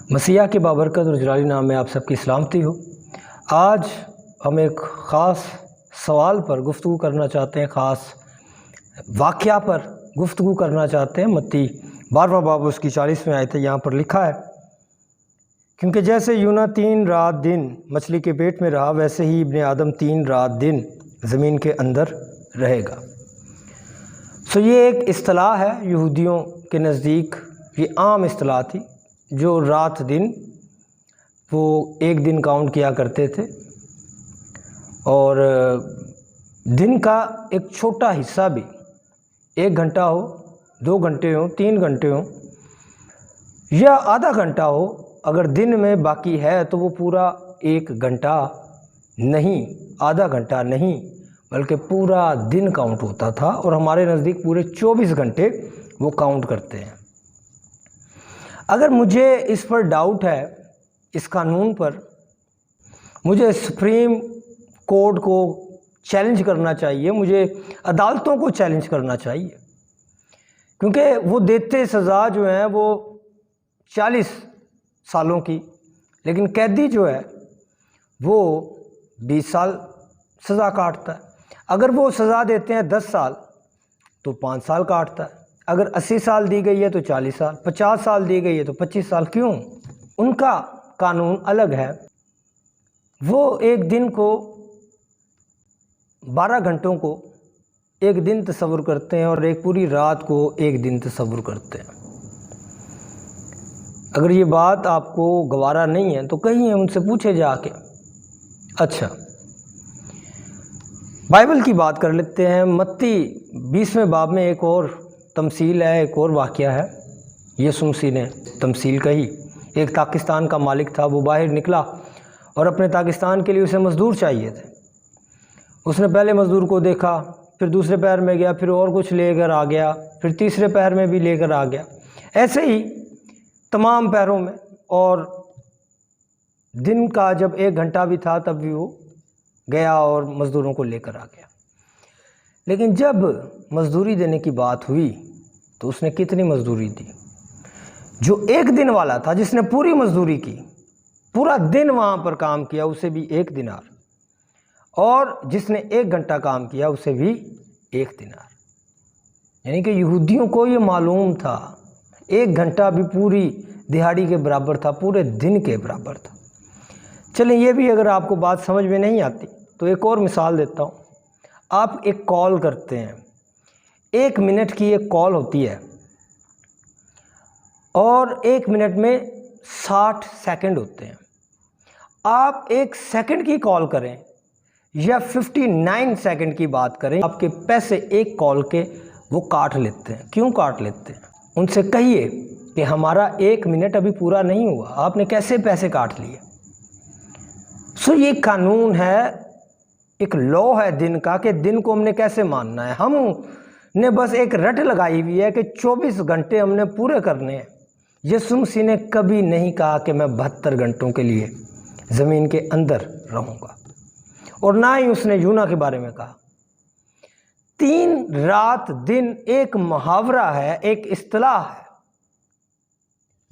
मसीहा के बाबरकत और जलाली नाम में आप सबकी सलामती हो। आज हम एक ख़ास सवाल पर गुफ्तगू करना चाहते हैं, ख़ास वाक़या पर गुफ्तगू करना चाहते हैं। मत्ती 12वां बाब उसकी 40वीं आयत है। यहाँ पर लिखा है, क्योंकि जैसे यूना 3 रात दिन मछली के पेट में रहा, वैसे ही इब्ने आदम 3 रात दिन ज़मीन के अंदर रहेगा। सो ये एक इस्तिलाह है यहूदियों के नज़दीक, ये आम इस्तिलाह थी। जो रात दिन वो एक दिन काउंट किया करते थे और दिन का एक छोटा हिस्सा भी, 1 घंटा हो, 2 घंटे हो, 3 घंटे हो या आधा घंटा हो, अगर दिन में बाकी है तो वो पूरा 1 घंटा नहीं, आधा घंटा नहीं, बल्कि पूरा दिन काउंट होता था। और हमारे नज़दीक पूरे 24 घंटे वो काउंट करते हैं। अगर मुझे इस पर डाउट है, इस कानून पर, मुझे सुप्रीम कोर्ट को चैलेंज करना चाहिए, मुझे अदालतों को चैलेंज करना चाहिए, क्योंकि वो देते सज़ा जो है वो 40 सालों की, लेकिन कैदी जो है वो 20 साल सज़ा काटता है। अगर वो सज़ा देते हैं 10 साल तो 5 साल काटता है। अगर 80 साल दी गई है तो 40 साल, 50 साल दी गई है तो 25 साल। क्यों? उनका कानून अलग है। वो एक दिन को, 12 घंटों को एक दिन तस्वुर करते हैं और एक पूरी रात को एक दिन तस्वुर करते हैं। अगर ये बात आपको गवारा नहीं है तो कहीं उनसे पूछे जाके। अच्छा, बाइबल की बात कर लेते हैं। मत्ती 20वें बाब में एक और तमसील है, एक और वाक़या है। यीशु मसीह ने तमसील कही। एक ताकिस्तान का मालिक था, वो बाहर निकला और अपने ताकिस्तान के लिए उसे मज़दूर चाहिए थे। उसने पहले मज़दूर को देखा, फिर दूसरे पहर में गया, फिर और कुछ लेकर आ गया, फिर तीसरे पहर में भी लेकर आ गया, ऐसे ही तमाम पहरों में। और दिन का जब 1 घंटा भी था तब भी वो गया और मज़दूरों को लेकर आ गया। लेकिन जब मज़दूरी देने की बात हुई तो उसने कितनी मज़दूरी दी? जो 1 दिन वाला था, जिसने पूरी मज़दूरी की, पूरा दिन वहाँ पर काम किया, उसे भी 1 दिनार, और जिसने 1 घंटा काम किया उसे भी 1 दिनार। यानी कि यहूदियों को ये मालूम था 1 घंटा भी पूरी दिहाड़ी के बराबर था, पूरे दिन के बराबर था। चलें, ये भी अगर आपको बात समझ में नहीं आती तो एक और मिसाल देता हूँ। आप एक कॉल करते हैं, 1 मिनट की एक कॉल होती है और 1 मिनट में 60 सेकंड होते हैं। आप 1 सेकंड की कॉल करें या 59 सेकंड की बात करें, आपके पैसे एक कॉल के वो काट लेते हैं। क्यों काट लेते हैं? उनसे कहिए कि हमारा 1 मिनट अभी पूरा नहीं हुआ, आपने कैसे पैसे काट लिए। सो ये कानून है, एक लॉ है दिन का, कि दिन को हमने कैसे मानना है। हमने बस एक रट लगाई हुई है कि 24 घंटे हमने पूरे करने हैं। यीशु मसीह ने कभी नहीं कहा कि मैं 72 घंटों के लिए ज़मीन के अंदर रहूँगा, और ना ही उसने यूना के बारे में कहा। 3 रात दिन एक मुहावरा है, एक इस्तिलाह है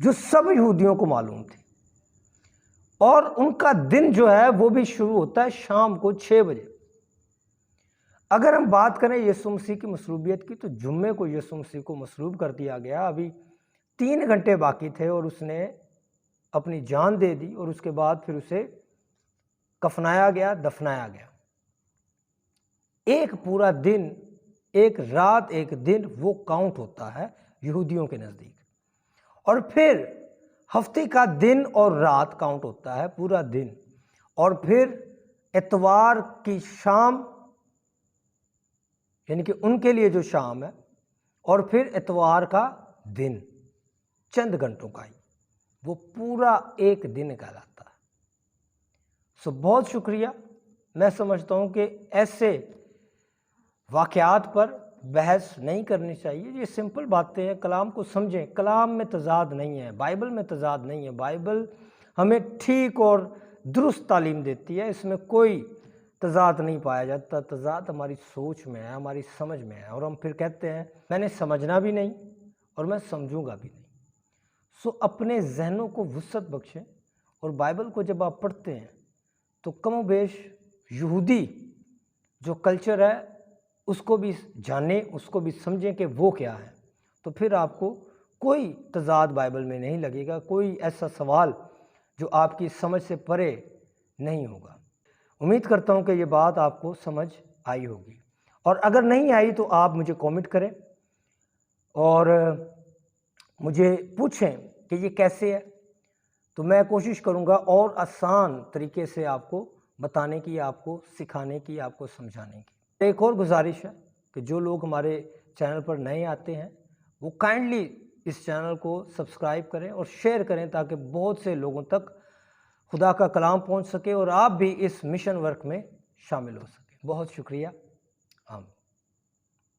जो सब यहूदियों को मालूम थी। और उनका दिन जो है वो भी शुरू होता है शाम को 6 बजे। अगर हम बात करें यीशु मसीह की मसरूबियत की, तो जुम्मे को यीशु मसीह को मसरूब कर दिया गया। अभी 3 घंटे बाकी थे और उसने अपनी जान दे दी, और उसके बाद फिर उसे कफनाया गया, दफनाया गया। एक पूरा दिन, एक रात, एक दिन वो काउंट होता है यहूदियों के नज़दीक। और फिर हफ्ते का दिन और रात काउंट होता है, पूरा दिन। और फिर इतवार की शाम, यानी कि उनके लिए जो शाम है, और फिर इतवार का दिन, चंद घंटों का ही, वो पूरा एक दिन कहलाता है। सो बहुत शुक्रिया। मैं समझता हूँ कि ऐसे वाक़यात पर बहस नहीं करनी चाहिए। ये सिंपल बातें हैं, कलाम को समझें। कलाम में तज़ाद नहीं है, बाइबल में तज़ाद नहीं है। बाइबल हमें ठीक और दुरुस्त तालीम देती है, इसमें कोई तज़ाद नहीं पाया जाता। तज़ाद हमारी सोच में है, हमारी समझ में है, और हम फिर कहते हैं मैंने समझना भी नहीं और मैं समझूंगा भी नहीं। सो अपने जहनों को वुसअत बख्शें और बाइबल को जब आप पढ़ते हैं तो कमोबेश यहूदी जो कल्चर है उसको भी जानें, उसको भी समझें कि वो क्या है। तो फिर आपको कोई तज़ाद बाइबल में नहीं लगेगा, कोई ऐसा सवाल जो आपकी समझ से परे नहीं होगा। उम्मीद करता हूँ कि ये बात आपको समझ आई होगी, और अगर नहीं आई तो आप मुझे कमेंट करें और मुझे पूछें कि ये कैसे है, तो मैं कोशिश करूँगा और आसान तरीके से आपको बताने की, आपको सिखाने की, आपको समझाने की। एक और गुजारिश है कि जो लोग हमारे चैनल पर नए आते हैं वो काइंडली इस चैनल को सब्सक्राइब करें और शेयर करें ताकि बहुत से लोगों तक खुदा का कलाम पहुंच सके और आप भी इस मिशन वर्क में शामिल हो सकें। बहुत शुक्रिया। आमीन।